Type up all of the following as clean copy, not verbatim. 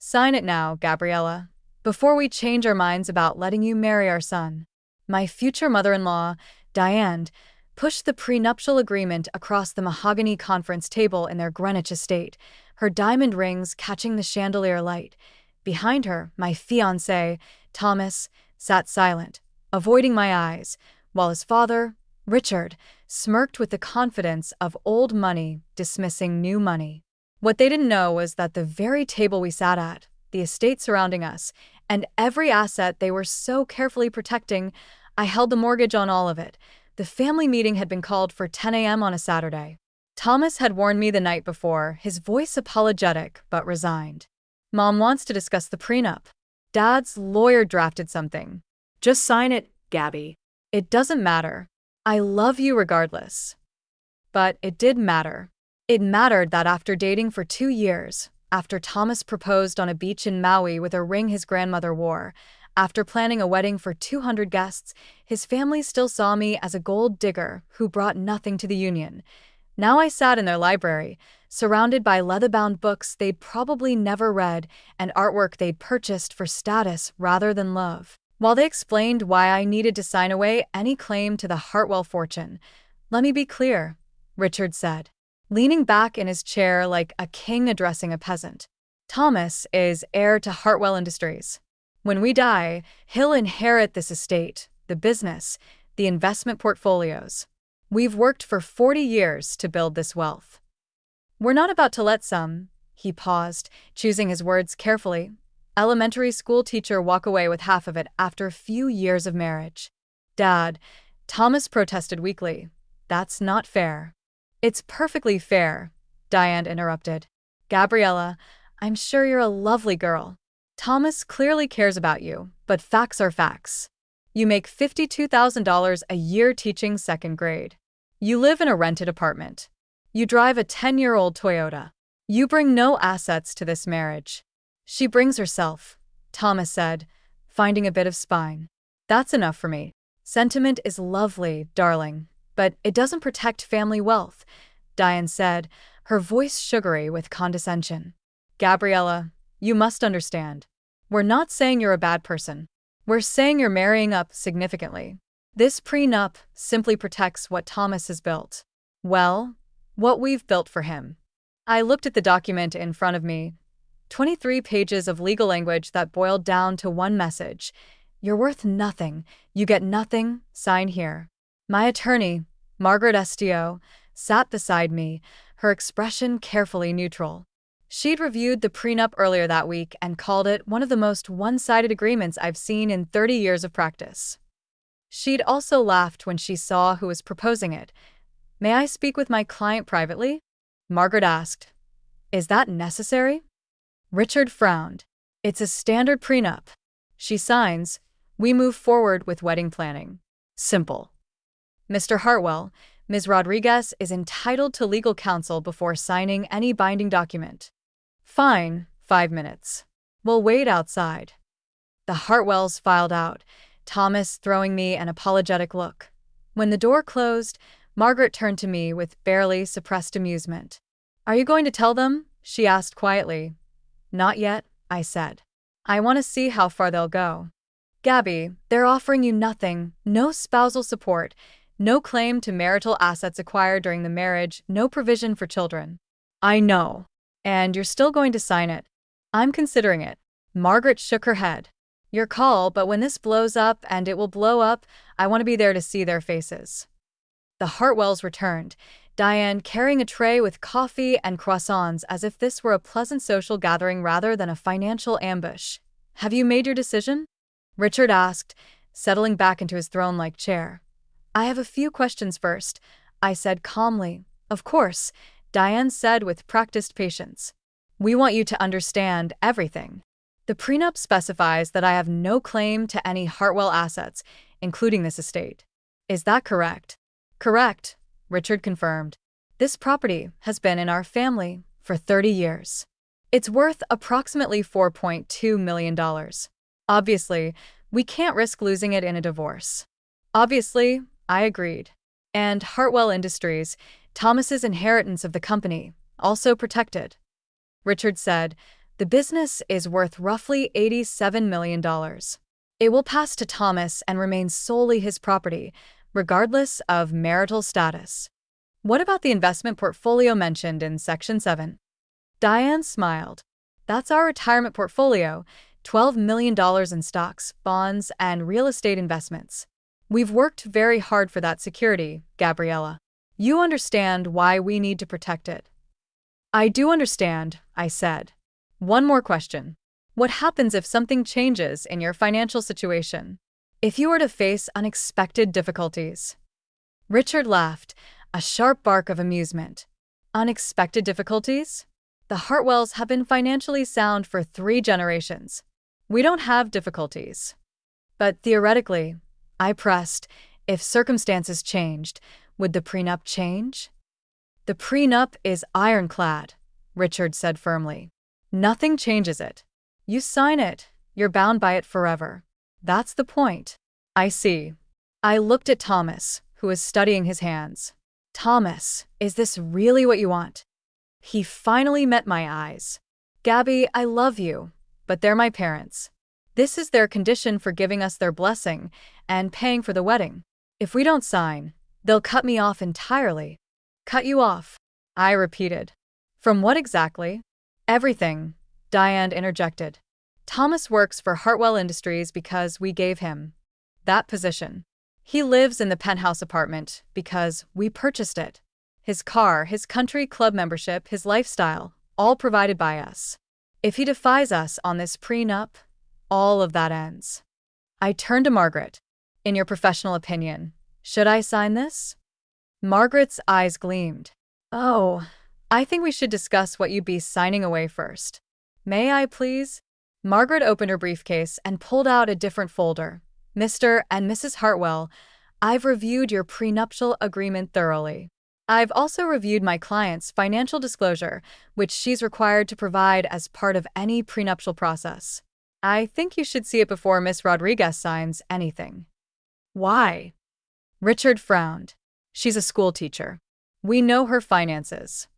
Sign it now, Gabriella, before we change our minds about letting you marry our son. My future mother-in-law, Diane, pushed the prenuptial agreement across the mahogany conference table in their Greenwich estate, her diamond rings catching the chandelier light. Behind her, my fiancé, Thomas, sat silent, avoiding my eyes, while his father, Richard, smirked with the confidence of old money dismissing new money. What they didn't know was that the very table we sat at, the estate surrounding us, and every asset they were so carefully protecting, I held the mortgage on all of it. The family meeting had been called for 10 a.m. on a Saturday. Thomas had warned me the night before, his voice apologetic but resigned. Mom wants to discuss the prenup. Dad's lawyer drafted something. Just sign it, Gabby. It doesn't matter. I love you regardless. But it did matter. It mattered that after dating for 2 years, after Thomas proposed on a beach in Maui with a ring his grandmother wore, after planning a wedding for 200 guests, his family still saw me as a gold digger who brought nothing to the union. Now I sat in their library, surrounded by leather-bound books they'd probably never read and artwork they'd purchased for status rather than love. While they explained why I needed to sign away any claim to the Hartwell fortune, "Let me be clear," Richard said, leaning back in his chair like a king addressing a peasant. "Thomas is heir to Hartwell Industries. When we die, he'll inherit this estate, the business, the investment portfolios. We've worked for 40 years to build this wealth. We're not about to let some," he paused, choosing his words carefully, "elementary school teacher walk away with half of it after a few years of marriage." "Dad," Thomas protested weakly, "that's not fair." "It's perfectly fair," Diane interrupted. "Gabriella, I'm sure you're a lovely girl. Thomas clearly cares about you, but facts are facts. You make $52,000 a year teaching second grade. You live in a rented apartment. You drive a 10-year-old Toyota. You bring no assets to this marriage." "She brings herself," Thomas said, finding a bit of spine. "That's enough for me. Sentiment is lovely, darling, but it doesn't protect family wealth," Diane said, her voice sugary with condescension. "Gabriella, you must understand. We're not saying you're a bad person. We're saying you're marrying up significantly. This prenup simply protects what Thomas has built. Well, what we've built for him." I looked at the document in front of me. 23 pages of legal language that boiled down to one message. "You're worth nothing. You get nothing. Sign here." My attorney, Margaret Estio, sat beside me, her expression carefully neutral. She'd reviewed the prenup earlier that week and called it one of the most one-sided agreements I've seen in 30 years of practice. She'd also laughed when she saw who was proposing it. "May I speak with my client privately?" Margaret asked. "Is that necessary?" Richard frowned. "It's a standard prenup. She signs. We move forward with wedding planning. Simple. Mr. Hartwell, Ms. Rodriguez is entitled to legal counsel before signing any binding document." "Fine, 5 minutes. We'll wait outside." The Hartwells filed out, Thomas throwing me an apologetic look. When the door closed, Margaret turned to me with barely suppressed amusement. "Are you going to tell them?" she asked quietly. "Not yet," I said. "I want to see how far they'll go." "Gabby, they're offering you nothing, no spousal support, no claim to marital assets acquired during the marriage, no provision for children." "I know. And you're still going to sign it?" "I'm considering it." Margaret shook her head. "Your call, but when this blows up, and it will blow up, I want to be there to see their faces." The Hartwells returned, Diane carrying a tray with coffee and croissants as if this were a pleasant social gathering rather than a financial ambush. "Have you made your decision?" Richard asked, settling back into his throne-like chair. "I have a few questions first," I said calmly. "Of course," Diane said with practiced patience. "We want you to understand everything. The prenup specifies that I have no claim to any Hartwell assets, including this estate. Is that correct?" "Correct," Richard confirmed. "This property has been in our family for 30 years. It's worth approximately $4.2 million. Obviously, we can't risk losing it in a divorce." "Obviously," I agreed. "And Hartwell Industries, Thomas's inheritance of the company, also protected," Richard said, The business is worth roughly $87 million. It will pass to Thomas and remain solely his property, regardless of marital status. What about the investment portfolio mentioned in Section 7? Diane smiled. That's our retirement portfolio, $12 million in stocks, bonds, and real estate investments. We've worked very hard for that security, Gabriella. You understand why we need to protect it. I do understand, I said. One more question. What happens if something changes in your financial situation? If you were to face unexpected difficulties? Richard laughed, a sharp bark of amusement. Unexpected difficulties? The Hartwells have been financially sound for 3 generations. We don't have difficulties. But theoretically, I pressed, if circumstances changed, would the prenup change? The prenup is ironclad, Richard said firmly. Nothing changes it. You sign it, you're bound by it forever. That's the point. I see. I looked at Thomas, who was studying his hands. Thomas, is this really what you want? He finally met my eyes. Gabby, I love you, but they're my parents. This is their condition for giving us their blessing and paying for the wedding. If we don't sign, they'll cut me off entirely. Cut you off, I repeated. From what exactly? Everything, Diane interjected. Thomas works for Hartwell Industries because we gave him that position. He lives in the penthouse apartment because we purchased it. His car, his country club membership, his lifestyle, all provided by us. If he defies us on this prenup, all of that ends. I turned to Margaret. In your professional opinion, should I sign this? Margaret's eyes gleamed. Oh, I think we should discuss what you'd be signing away first. May I, please? Margaret opened her briefcase and pulled out a different folder. Mr. and Mrs. Hartwell, I've reviewed your prenuptial agreement thoroughly. I've also reviewed my client's financial disclosure, which she's required to provide as part of any prenuptial process. I think you should see it before Miss Rodriguez signs anything. Why? Richard frowned. She's a school teacher. We know her finances.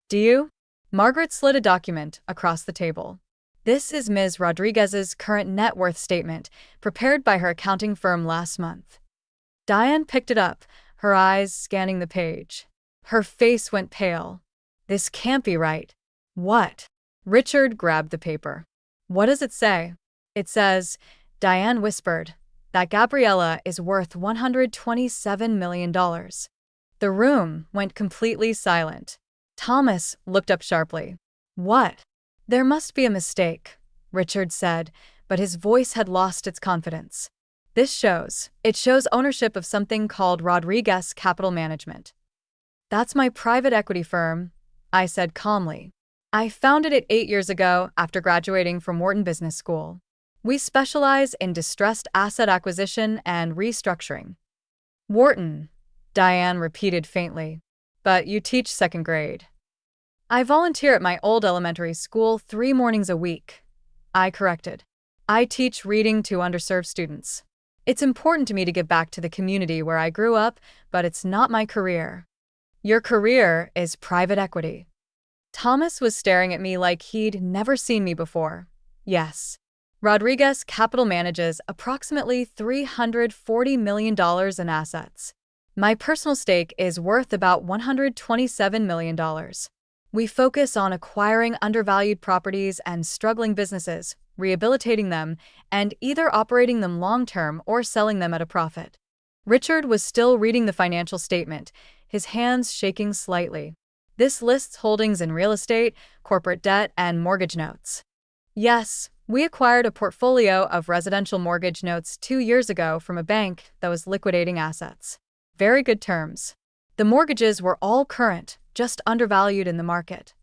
Do you? Margaret slid a document across the table. This is Ms. Rodriguez's current net worth statement, prepared by her accounting firm last month. Diane picked it up, her eyes scanning the page. Her face went pale. This can't be right. What? Richard grabbed the paper. What does it say? It says, Diane whispered, that Gabriella is worth $127 million. The room went completely silent. Thomas looked up sharply. What? There must be a mistake, Richard said, but his voice had lost its confidence. It shows ownership of something called Rodriguez Capital Management. That's my private equity firm, I said calmly. I founded it 8 years ago after graduating from Wharton Business School. We specialize in distressed asset acquisition and restructuring. Wharton, Diane repeated faintly. But you teach second grade. I volunteer at my old elementary school 3 mornings a week, I corrected. I teach reading to underserved students. It's important to me to give back to the community where I grew up, but it's not my career. Your career is private equity. Thomas was staring at me like he'd never seen me before. Yes. Rodriguez Capital manages approximately $340 million in assets. My personal stake is worth about $127 million. We focus on acquiring undervalued properties and struggling businesses, rehabilitating them, and either operating them long-term or selling them at a profit. Richard was still reading the financial statement, his hands shaking slightly. This lists holdings in real estate, corporate debt, and mortgage notes. Yes, we acquired a portfolio of residential mortgage notes 2 years ago from a bank that was liquidating assets. Very good terms. The mortgages were all current, just undervalued in the market.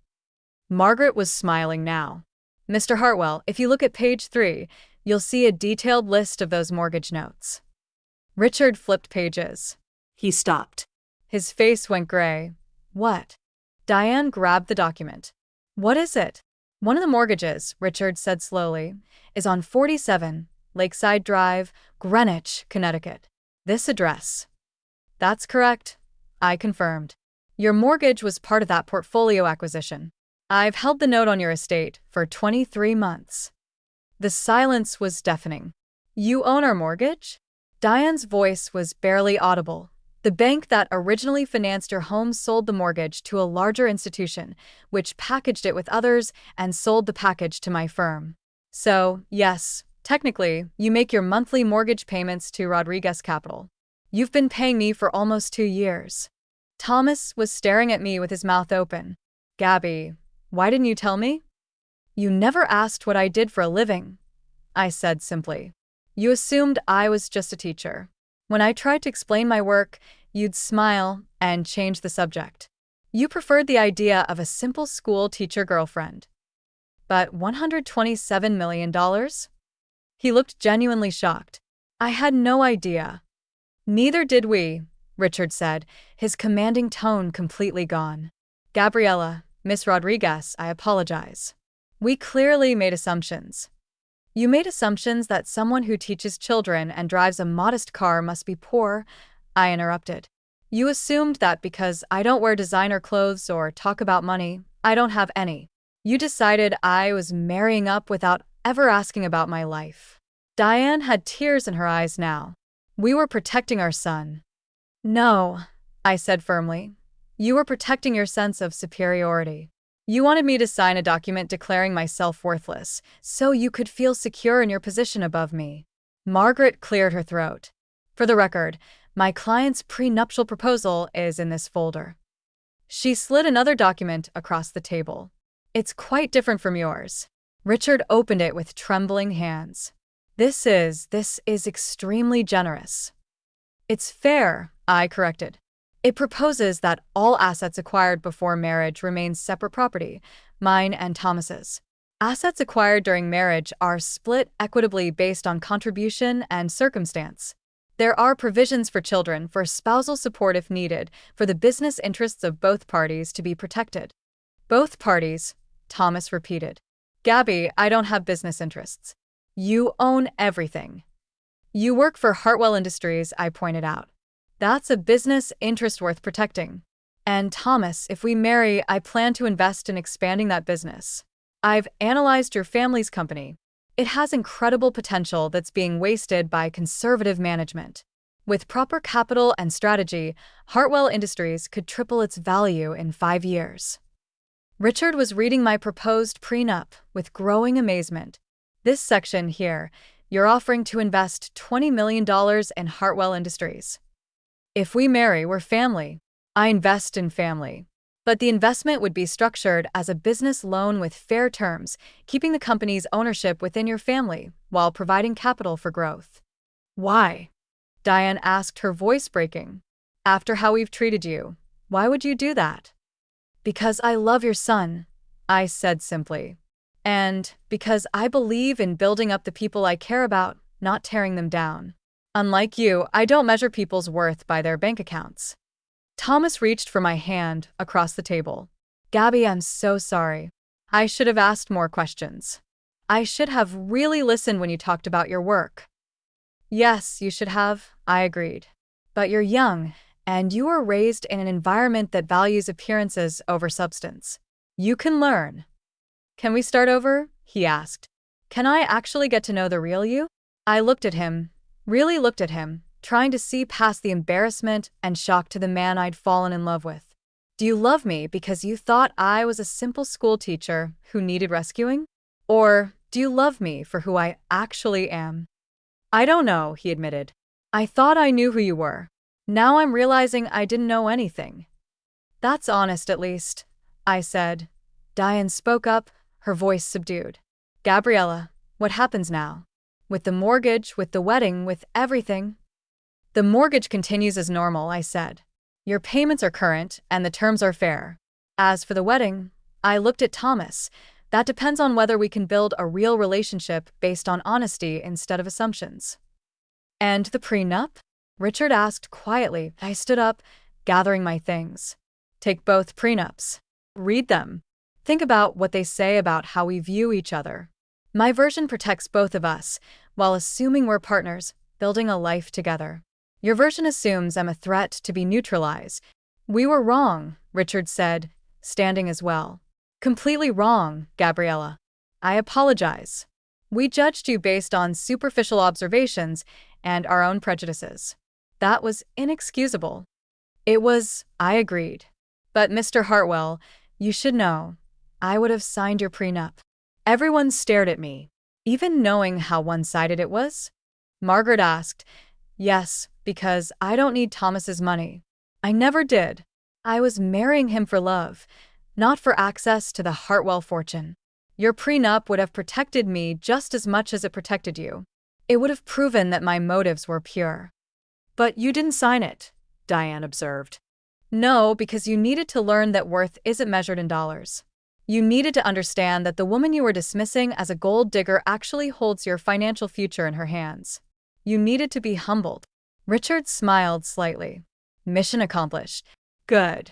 Margaret was smiling now. Mr. Hartwell, if you look at page 3, you'll see a detailed list of those mortgage notes. Richard flipped pages. He stopped. His face went gray. What? Diane grabbed the document. What is it? One of the mortgages, Richard said slowly, is on 47 Lakeside Drive, Greenwich, Connecticut. This address. That's correct, I confirmed. Your mortgage was part of that portfolio acquisition. I've held the note on your estate for 23 months. The silence was deafening. You own our mortgage? Diane's voice was barely audible. The bank that originally financed your home sold the mortgage to a larger institution, which packaged it with others and sold the package to my firm. So, yes, technically, you make your monthly mortgage payments to Rodriguez Capital. You've been paying me for almost 2 years. Thomas was staring at me with his mouth open. Gabby, why didn't you tell me? You never asked what I did for a living, I said simply. You assumed I was just a teacher. When I tried to explain my work, you'd smile and change the subject. You preferred the idea of a simple school teacher girlfriend. But $127 million? He looked genuinely shocked. I had no idea. Neither did we, Richard said, his commanding tone completely gone. Gabriella, Miss Rodriguez, I apologize. We clearly made assumptions. You made assumptions that someone who teaches children and drives a modest car must be poor, I interrupted. You assumed that because I don't wear designer clothes or talk about money, I don't have any. You decided I was marrying up without ever asking about my life. Diane had tears in her eyes now. We were protecting our son. No, I said firmly. You were protecting your sense of superiority. You wanted me to sign a document declaring myself worthless, so you could feel secure in your position above me. Margaret cleared her throat. For the record, my client's prenuptial proposal is in this folder. She slid another document across the table. It's quite different from yours. Richard opened it with trembling hands. This is extremely generous. It's fair, I corrected. It proposes that all assets acquired before marriage remain separate property, mine and Thomas's. Assets acquired during marriage are split equitably based on contribution and circumstance. There are provisions for children for spousal support if needed, for the business interests of both parties to be protected. Both parties, Thomas repeated. Gabby, I don't have business interests. You own everything. You work for Hartwell Industries, I pointed out. That's a business interest worth protecting. And Thomas, if we marry, I plan to invest in expanding that business. I've analyzed your family's company. It has incredible potential that's being wasted by conservative management. With proper capital and strategy, Hartwell Industries could triple its value in 5 years. Richard was reading my proposed prenup with growing amazement. This section here, you're offering to invest $20 million in Hartwell Industries. If we marry, we're family. I invest in family. But the investment would be structured as a business loan with fair terms, keeping the company's ownership within your family while providing capital for growth. Why? Diane asked, her voice breaking. After how we've treated you, why would you do that? Because I love your son, I said simply. And because I believe in building up the people I care about, not tearing them down. Unlike you, I don't measure people's worth by their bank accounts. Thomas reached for my hand across the table. Gabby, I'm so sorry. I should have asked more questions. I should have really listened when you talked about your work. Yes, you should have, I agreed. But you're young, and you were raised in an environment that values appearances over substance. You can learn. Can we start over? He asked. Can I actually get to know the real you? I really looked at him, trying to see past the embarrassment and shock to the man I'd fallen in love with. Do you love me because you thought I was a simple school teacher who needed rescuing? Or do you love me for who I actually am? I don't know, he admitted. I thought I knew who you were. Now I'm realizing I didn't know anything. That's honest, at least, I said. Diane spoke up, her voice subdued. Gabriella, what happens now? With the mortgage, with the wedding, with everything? The mortgage continues as normal, I said. Your payments are current, and the terms are fair. As for the wedding, I looked at Thomas. That depends on whether we can build a real relationship based on honesty instead of assumptions. And the prenup? Richard asked quietly. I stood up, gathering my things. Take both prenups. Read them. Think about what they say about how we view each other. My version protects both of us, while assuming we're partners, building a life together. Your version assumes I'm a threat to be neutralized. We were wrong, Richard said, standing as well. Completely wrong, Gabriella. I apologize. We judged you based on superficial observations and our own prejudices. That was inexcusable. It was, I agreed. But Mr. Hartwell, you should know, I would have signed your prenup. Everyone stared at me, even knowing how one-sided it was. Margaret asked, yes, because I don't need Thomas's money. I never did. I was marrying him for love, not for access to the Hartwell fortune. Your prenup would have protected me just as much as it protected you. It would have proven that my motives were pure. But you didn't sign it, Diane observed. No, because you needed to learn that worth isn't measured in dollars. You needed to understand that the woman you were dismissing as a gold digger actually holds your financial future in her hands. You needed to be humbled. Richard smiled slightly. Mission accomplished. Good.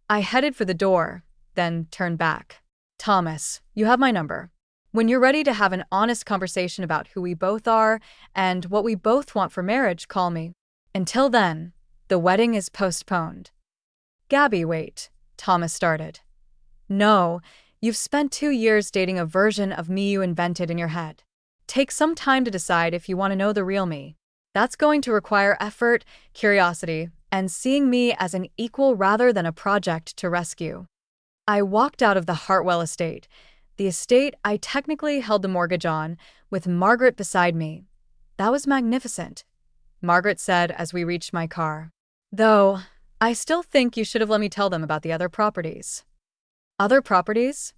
I headed for the door, then turned back. Thomas, you have my number. When you're ready to have an honest conversation about who we both are and what we both want for marriage, call me. Until then, the wedding is postponed. Gabby, wait, Thomas started. No, you've spent 2 years dating a version of me you invented in your head. Take some time to decide if you want to know the real me. That's going to require effort, curiosity, and seeing me as an equal rather than a project to rescue. I walked out of the Hartwell estate, the estate I technically held the mortgage on, with Margaret beside me. That was magnificent, Margaret said as we reached my car. Though, I still think you should have let me tell them about the other properties. Other properties?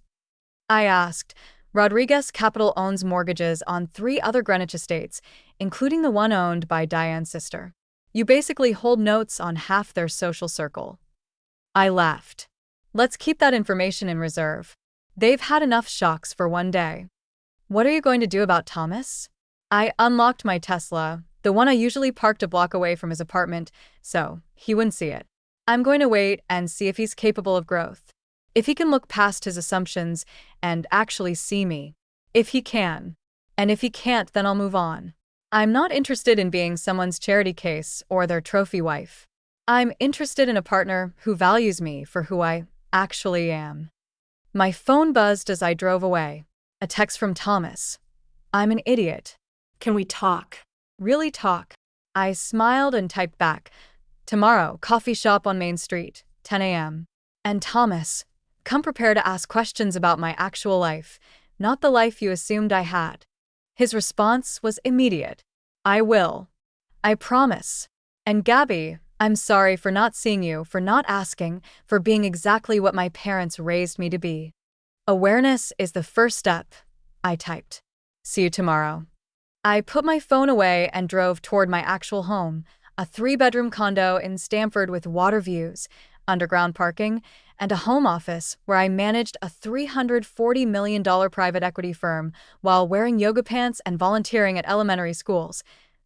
I asked. Rodriguez Capital owns mortgages on 3 other Greenwich estates, including the one owned by Diane's sister. You basically hold notes on half their social circle. I laughed. Let's keep that information in reserve. They've had enough shocks for one day. What are you going to do about Thomas? I unlocked my Tesla, the one I usually parked a block away from his apartment, so he wouldn't see it. I'm going to wait and see if he's capable of growth. If he can look past his assumptions and actually see me. If he can. And if he can't, then I'll move on. I'm not interested in being someone's charity case or their trophy wife. I'm interested in a partner who values me for who I actually am. My phone buzzed as I drove away. A text from Thomas. I'm an idiot. Can we talk? Really talk? I smiled and typed back. Tomorrow, coffee shop on Main Street, 10 a.m. And Thomas, come prepared to ask questions about my actual life, not the life you assumed I had. His response was immediate. I will. I promise. And Gabby, I'm sorry for not seeing you, for not asking, for being exactly what my parents raised me to be. Awareness is the first step, I typed. See you tomorrow. I put my phone away and drove toward my actual home, a 3-bedroom condo in Stamford with water views, underground parking, and a home office where I managed a $340 million private equity firm while wearing yoga pants and volunteering at elementary schools.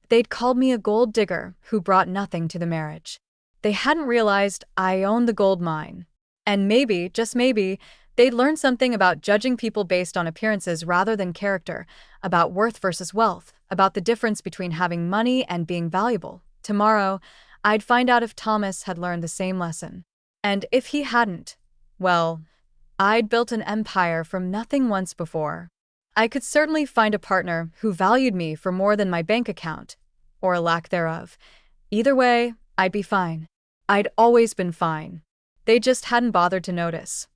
They'd called me a gold digger who brought nothing to the marriage. They hadn't realized I owned the gold mine. And maybe, just maybe, they'd learned something about judging people based on appearances rather than character, about worth versus wealth, about the difference between having money and being valuable. Tomorrow, I'd find out if Thomas had learned the same lesson. And if he hadn't, well, I'd built an empire from nothing once before. I could certainly find a partner who valued me for more than my bank account, or a lack thereof. Either way, I'd be fine. I'd always been fine. They just hadn't bothered to notice.